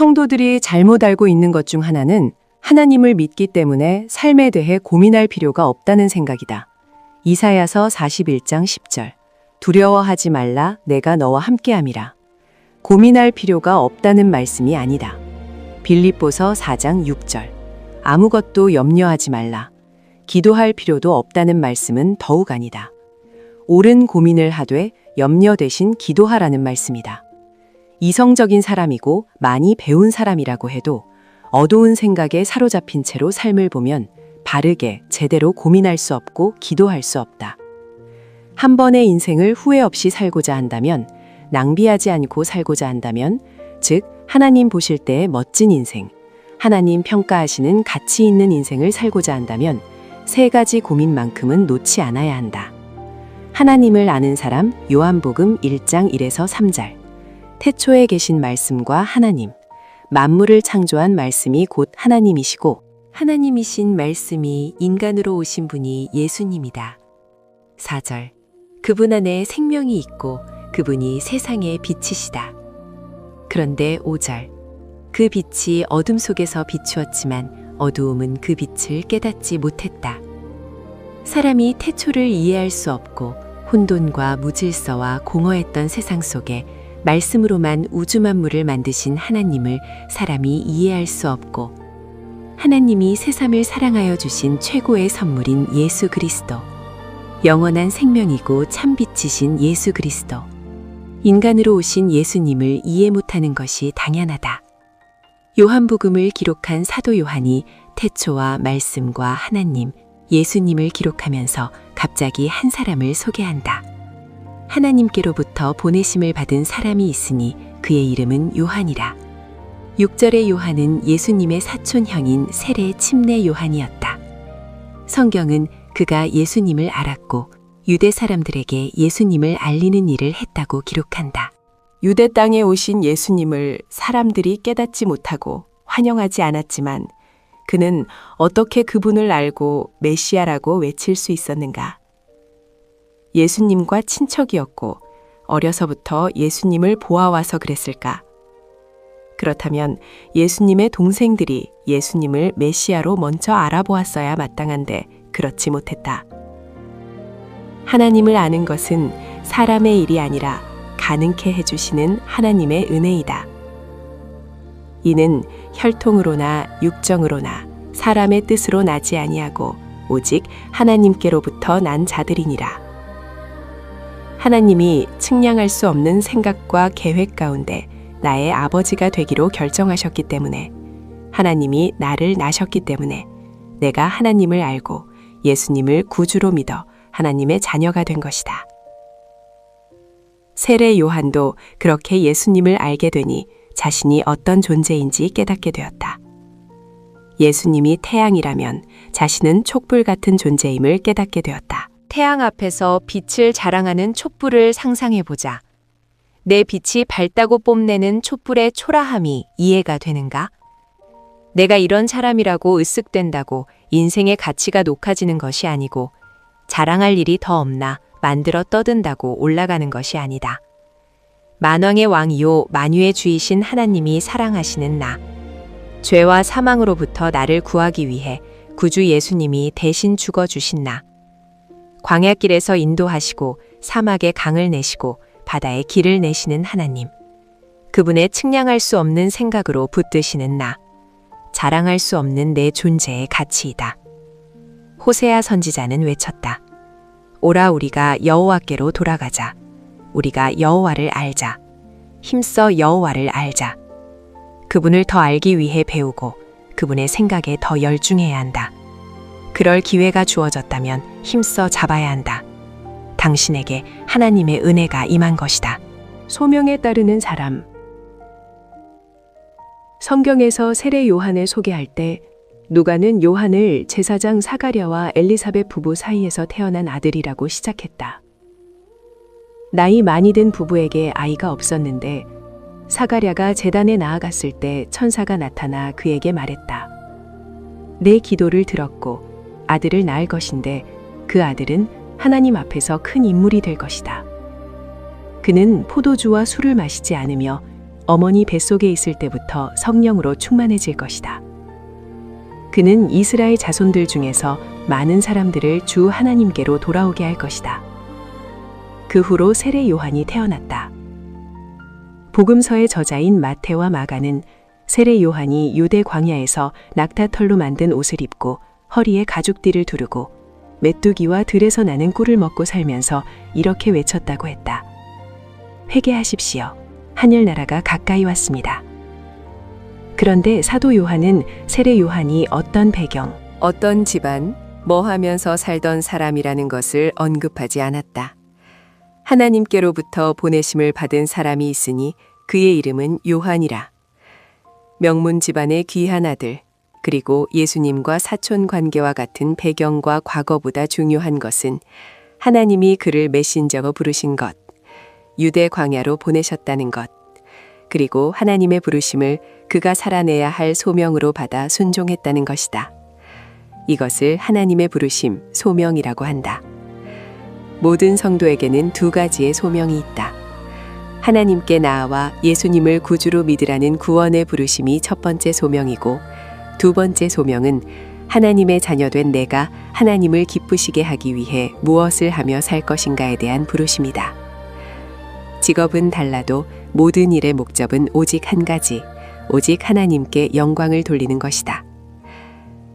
성도들이 잘못 알고 있는 것 중 하나는 하나님을 믿기 때문에 삶에 대해 고민할 필요가 없다는 생각이다. 이사야서 41장 10절. 두려워하지 말라, 내가 너와 함께함이라. 고민할 필요가 없다는 말씀이 아니다. 빌립보서 4장 6절. 아무것도 염려하지 말라. 기도할 필요도 없다는 말씀은 더욱 아니다. 옳은 고민을 하되 염려 대신 기도하라는 말씀이다. 이성적인 사람이고 많이 배운 사람이라고 해도 어두운 생각에 사로잡힌 채로 삶을 보면 바르게 제대로 고민할 수 없고 기도할 수 없다. 한 번의 인생을 후회 없이 살고자 한다면, 낭비하지 않고 살고자 한다면, 즉 하나님 보실 때의 멋진 인생, 하나님 평가하시는 가치 있는 인생을 살고자 한다면 세 가지 고민만큼은 놓지 않아야 한다. 하나님을 아는 사람, 요한복음 1장 1에서 3절. 태초에 계신 말씀과 하나님, 만물을 창조한 말씀이 곧 하나님이시고 하나님이신 말씀이 인간으로 오신 분이 예수님이다. 4절. 그분 안에 생명이 있고 그분이 세상의 빛이시다. 그런데 5절. 그 빛이 어둠 속에서 비추었지만 어두움은 그 빛을 깨닫지 못했다. 사람이 태초를 이해할 수 없고 혼돈과 무질서와 공허했던 세상 속에 말씀으로만 우주 만물을 만드신 하나님을 사람이 이해할 수 없고, 하나님이 세상을 사랑하여 주신 최고의 선물인 예수 그리스도, 영원한 생명이고 참빛이신 예수 그리스도, 인간으로 오신 예수님을 이해 못하는 것이 당연하다. 요한복음을 기록한 사도 요한이 태초와 말씀과 하나님, 예수님을 기록하면서 갑자기 한 사람을 소개한다. 하나님께로부터 보내심을 받은 사람이 있으니 그의 이름은 요한이라. 6절의 요한은 예수님의 사촌형인 세례 침례 요한이었다. 성경은 그가 예수님을 알았고 유대 사람들에게 예수님을 알리는 일을 했다고 기록한다. 유대 땅에 오신 예수님을 사람들이 깨닫지 못하고 환영하지 않았지만 그는 어떻게 그분을 알고 메시아라고 외칠 수 있었는가? 예수님과 친척이었고 어려서부터 예수님을 보아와서 그랬을까? 그렇다면 예수님의 동생들이 예수님을 메시아로 먼저 알아보았어야 마땅한데 그렇지 못했다. 하나님을 아는 것은 사람의 일이 아니라 가능케 해주시는 하나님의 은혜이다. 이는 혈통으로나 육정으로나 사람의 뜻으로 나지 아니하고 오직 하나님께로부터 난 자들이니라. 하나님이 측량할 수 없는 생각과 계획 가운데 나의 아버지가 되기로 결정하셨기 때문에, 하나님이 나를 낳으셨기 때문에 내가 하나님을 알고 예수님을 구주로 믿어 하나님의 자녀가 된 것이다. 세례 요한도 그렇게 예수님을 알게 되니 자신이 어떤 존재인지 깨닫게 되었다. 예수님이 태양이라면 자신은 촛불 같은 존재임을 깨닫게 되었다. 태양 앞에서 빛을 자랑하는 촛불을 상상해보자. 내 빛이 밝다고 뽐내는 촛불의 초라함이 이해가 되는가? 내가 이런 사람이라고 으쓱된다고 인생의 가치가 높아지는 것이 아니고 자랑할 일이 더 없나 만들어 떠든다고 올라가는 것이 아니다. 만왕의 왕이요 만유의 주이신 하나님이 사랑하시는 나, 죄와 사망으로부터 나를 구하기 위해 구주 예수님이 대신 죽어주신 나, 광야길에서 인도하시고 사막에 강을 내시고 바다에 길을 내시는 하나님, 그분의 측량할 수 없는 생각으로 붙드시는 나, 자랑할 수 없는 내 존재의 가치이다. 호세아 선지자는 외쳤다. 오라 우리가 여호와께로 돌아가자. 우리가 여호와를 알자. 힘써 여호와를 알자. 그분을 더 알기 위해 배우고 그분의 생각에 더 열중해야 한다. 그럴 기회가 주어졌다면 힘써 잡아야 한다. 당신에게 하나님의 은혜가 임한 것이다. 소명에 따르는 사람. 성경에서 세례 요한을 소개할 때 누가는 요한을 제사장 사가랴와 엘리사벳 부부 사이에서 태어난 아들이라고 시작했다. 나이 많이 든 부부에게 아이가 없었는데 사가랴가 제단에 나아갔을 때 천사가 나타나 그에게 말했다. 내 기도를 들었고 아들을 낳을 것인데 그 아들은 하나님 앞에서 큰 인물이 될 것이다. 그는 포도주와 술을 마시지 않으며 어머니 뱃속에 있을 때부터 성령으로 충만해질 것이다. 그는 이스라엘 자손들 중에서 많은 사람들을 주 하나님께로 돌아오게 할 것이다. 그 후로 세례 요한이 태어났다. 복음서의 저자인 마태와 마가는 세례 요한이 유대 광야에서 낙타털로 만든 옷을 입고 허리에 가죽띠를 두르고 메뚜기와 들에서 나는 꿀을 먹고 살면서 이렇게 외쳤다고 했다. 회개하십시오. 하늘나라가 가까이 왔습니다. 그런데 사도 요한은 세례 요한이 어떤 배경, 어떤 집안, 뭐 하면서 살던 사람이라는 것을 언급하지 않았다. 하나님께로부터 보내심을 받은 사람이 있으니 그의 이름은 요한이라. 명문 집안의 귀한 아들, 그리고 예수님과 사촌 관계와 같은 배경과 과거보다 중요한 것은 하나님이 그를 메신저로 부르신 것, 유대 광야로 보내셨다는 것, 그리고 하나님의 부르심을 그가 살아내야 할 소명으로 받아 순종했다는 것이다. 이것을 하나님의 부르심, 소명이라고 한다. 모든 성도에게는 두 가지의 소명이 있다. 하나님께 나아와 예수님을 구주로 믿으라는 구원의 부르심이 첫 번째 소명이고, 두 번째 소명은 하나님의 자녀된 내가 하나님을 기쁘시게 하기 위해 무엇을 하며 살 것인가에 대한 부르심이다. 직업은 달라도 모든 일의 목적은 오직 한 가지, 오직 하나님께 영광을 돌리는 것이다.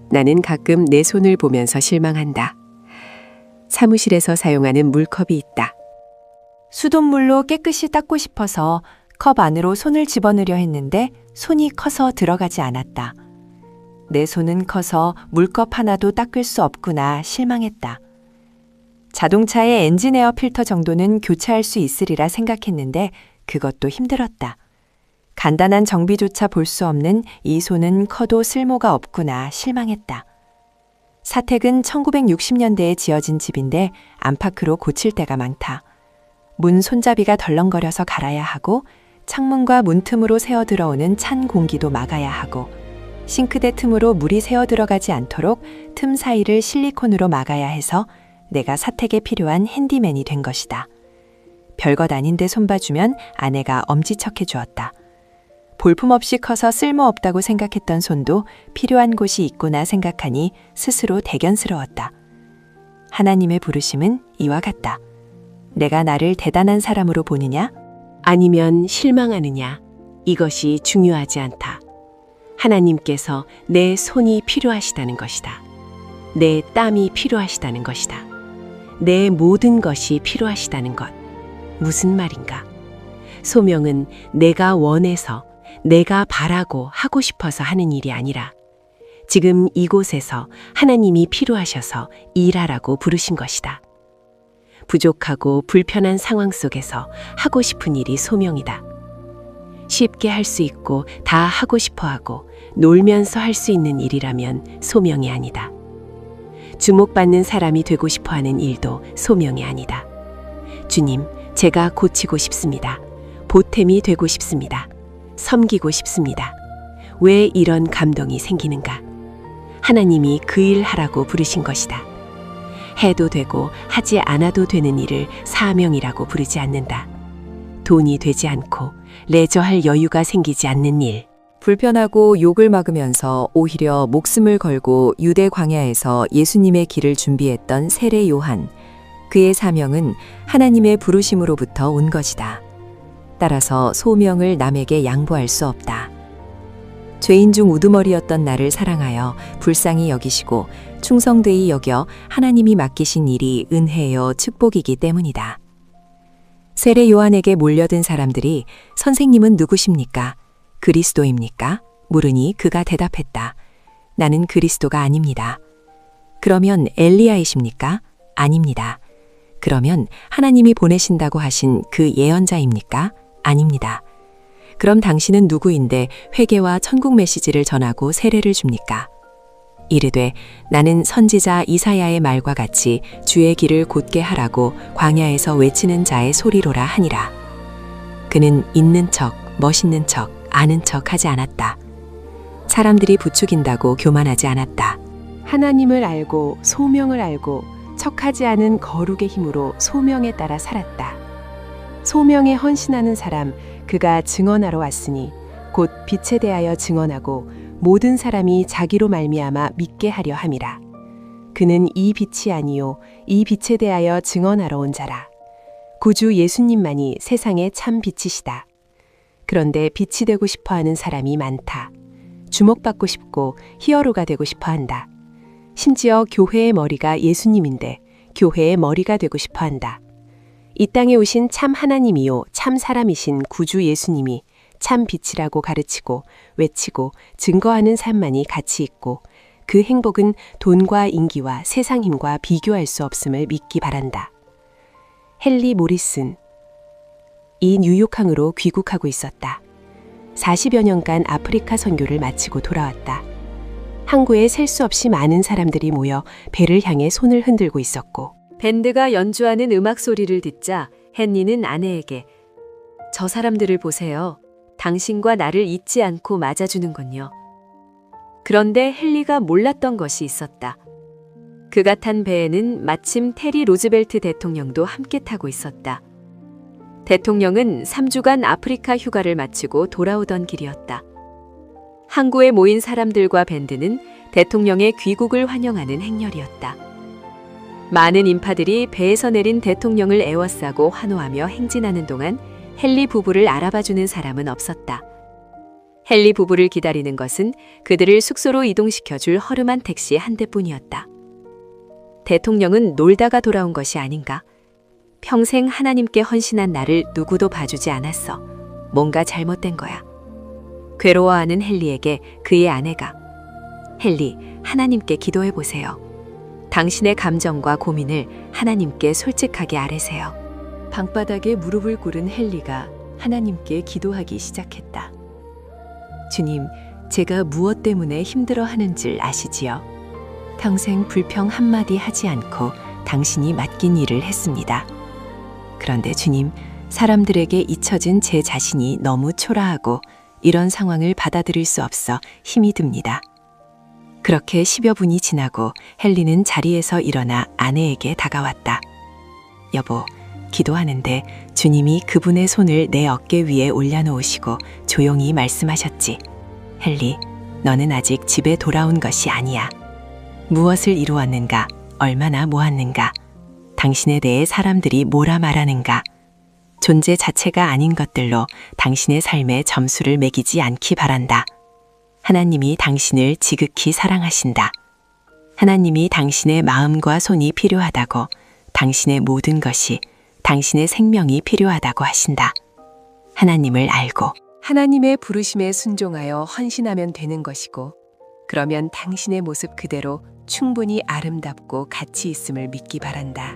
나는 가끔 내 손을 보면서 실망한다. 사무실에서 사용하는 물컵이 있다. 수돗물로 깨끗이 닦고 싶어서 컵 안으로 손을 집어넣으려 했는데 손이 커서 들어가지 않았다. 내 손은 커서 물컵 하나도 닦을 수 없구나 실망했다. 자동차의 엔진에어 필터 정도는 교체할 수 있으리라 생각했는데 그것도 힘들었다. 간단한 정비조차 볼 수 없는 이 손은 커도 쓸모가 없구나 실망했다. 사택은 1960년대에 지어진 집인데 안팎으로 고칠 때가 많다. 문 손잡이가 덜렁거려서 갈아야 하고 창문과 문틈으로 새어 들어오는 찬 공기도 막아야 하고 싱크대 틈으로 물이 새어 들어가지 않도록 틈 사이를 실리콘으로 막아야 해서 내가 사택에 필요한 핸디맨이 된 것이다. 별것 아닌데 손봐주면 아내가 엄지척해 주었다. 볼품없이 커서 쓸모없다고 생각했던 손도 필요한 곳이 있구나 생각하니 스스로 대견스러웠다. 하나님의 부르심은 이와 같다. 내가 나를 대단한 사람으로 보느냐? 아니면 실망하느냐? 이것이 중요하지 않다. 하나님께서 내 손이 필요하시다는 것이다. 내 땀이 필요하시다는 것이다. 내 모든 것이 필요하시다는 것. 무슨 말인가? 소명은 내가 원해서, 내가 바라고 하고 싶어서 하는 일이 아니라 지금 이곳에서 하나님이 필요하셔서 일하라고 부르신 것이다. 부족하고 불편한 상황 속에서 하고 싶은 일이 소명이다. 쉽게 할 수 있고 다 하고 싶어 하고 놀면서 할 수 있는 일이라면 소명이 아니다. 주목받는 사람이 되고 싶어 하는 일도 소명이 아니다. 주님, 제가 고치고 싶습니다. 보탬이 되고 싶습니다. 섬기고 싶습니다. 왜 이런 감동이 생기는가? 하나님이 그 일 하라고 부르신 것이다. 해도 되고 하지 않아도 되는 일을 사명이라고 부르지 않는다. 돈이 되지 않고 레저할 여유가 생기지 않는 일. 불편하고 욕을 막으면서 오히려 목숨을 걸고 유대 광야에서 예수님의 길을 준비했던 세례 요한. 그의 사명은 하나님의 부르심으로부터 온 것이다. 따라서 소명을 남에게 양보할 수 없다. 죄인 중 우두머리였던 나를 사랑하여 불쌍히 여기시고 충성되이 여겨 하나님이 맡기신 일이 은혜요 축복이기 때문이다. 세례 요한에게 몰려든 사람들이 선생님은 누구십니까? 그리스도입니까? 물으니 그가 대답했다. 나는 그리스도가 아닙니다. 그러면 엘리야이십니까? 아닙니다. 그러면 하나님이 보내신다고 하신 그 예언자입니까? 아닙니다. 그럼 당신은 누구인데 회개와 천국 메시지를 전하고 세례를 줍니까? 이르되 나는 선지자 이사야의 말과 같이 주의 길을 곧게 하라고 광야에서 외치는 자의 소리로라 하니라. 그는 있는 척, 멋있는 척, 아는 척 하지 않았다. 사람들이 부추긴다고 교만하지 않았다. 하나님을 알고 소명을 알고 척하지 않은 거룩의 힘으로 소명에 따라 살았다. 소명에 헌신하는 사람, 그가 증언하러 왔으니 곧 빛에 대하여 증언하고 모든 사람이 자기로 말미암아 믿게 하려 함이라. 그는 이 빛이 아니요 이 빛에 대하여 증언하러 온 자라. 구주 예수님만이 세상의 참 빛이시다. 그런데 빛이 되고 싶어하는 사람이 많다. 주목받고 싶고 히어로가 되고 싶어한다. 심지어 교회의 머리가 예수님인데 교회의 머리가 되고 싶어한다. 이 땅에 오신 참 하나님이요 참 사람이신 구주 예수님이 참 빛이라고 가르치고 외치고 증거하는 삶만이 가치 있고 그 행복은 돈과 인기와 세상 힘과 비교할 수 없음을 믿기 바란다. 헨리 모리슨. 이 뉴욕항으로 귀국하고 있었다. 40여 년간 아프리카 선교를 마치고 돌아왔다. 항구에 셀 수 없이 많은 사람들이 모여 배를 향해 손을 흔들고 있었고 밴드가 연주하는 음악 소리를 듣자 헨리는 아내에게 저 사람들을 보세요. 당신과 나를 잊지 않고 맞아주는군요. 그런데 헨리가 몰랐던 것이 있었다. 그가 탄 배에는 마침 테리 로즈벨트 대통령도 함께 타고 있었다. 대통령은 3주간 아프리카 휴가를 마치고 돌아오던 길이었다. 항구에 모인 사람들과 밴드는 대통령의 귀국을 환영하는 행렬이었다. 많은 인파들이 배에서 내린 대통령을 에워싸고 환호하며 행진하는 동안 헨리 부부를 알아봐주는 사람은 없었다. 헨리 부부를 기다리는 것은 그들을 숙소로 이동시켜줄 허름한 택시 한 대뿐이었다. 대통령은 놀다가 돌아온 것이 아닌가? 평생 하나님께 헌신한 나를 누구도 봐주지 않았어. 뭔가 잘못된 거야. 괴로워하는 헨리에게 그의 아내가 헨리, 하나님께 기도해 보세요. 당신의 감정과 고민을 하나님께 솔직하게 아뢰세요. 방바닥에 무릎을 꿇은 헨리가 하나님께 기도하기 시작했다. 주님, 제가 무엇 때문에 힘들어 하는 줄 아시지요? 평생 불평 한마디 하지 않고 당신이 맡긴 일을 했습니다. 그런데 주님, 사람들에게 잊혀진 제 자신이 너무 초라하고 이런 상황을 받아들일 수 없어 힘이 듭니다. 그렇게 10여 분이 지나고 헨리는 자리에서 일어나 아내에게 다가왔다. 여보, 기도하는데 주님이 그분의 손을 내 어깨 위에 올려놓으시고 조용히 말씀하셨지. 헨리, 너는 아직 집에 돌아온 것이 아니야. 무엇을 이루었는가, 얼마나 모았는가, 당신에 대해 사람들이 뭐라 말하는가, 존재 자체가 아닌 것들로 당신의 삶에 점수를 매기지 않기 바란다. 하나님이 당신을 지극히 사랑하신다. 하나님이 당신의 마음과 손이 필요하다고, 당신의 모든 것이, 당신의 생명이 필요하다고 하신다. 하나님을 알고 하나님의 부르심에 순종하여 헌신하면 되는 것이고, 그러면 당신의 모습 그대로 충분히 아름답고 가치 있음을 믿기 바란다.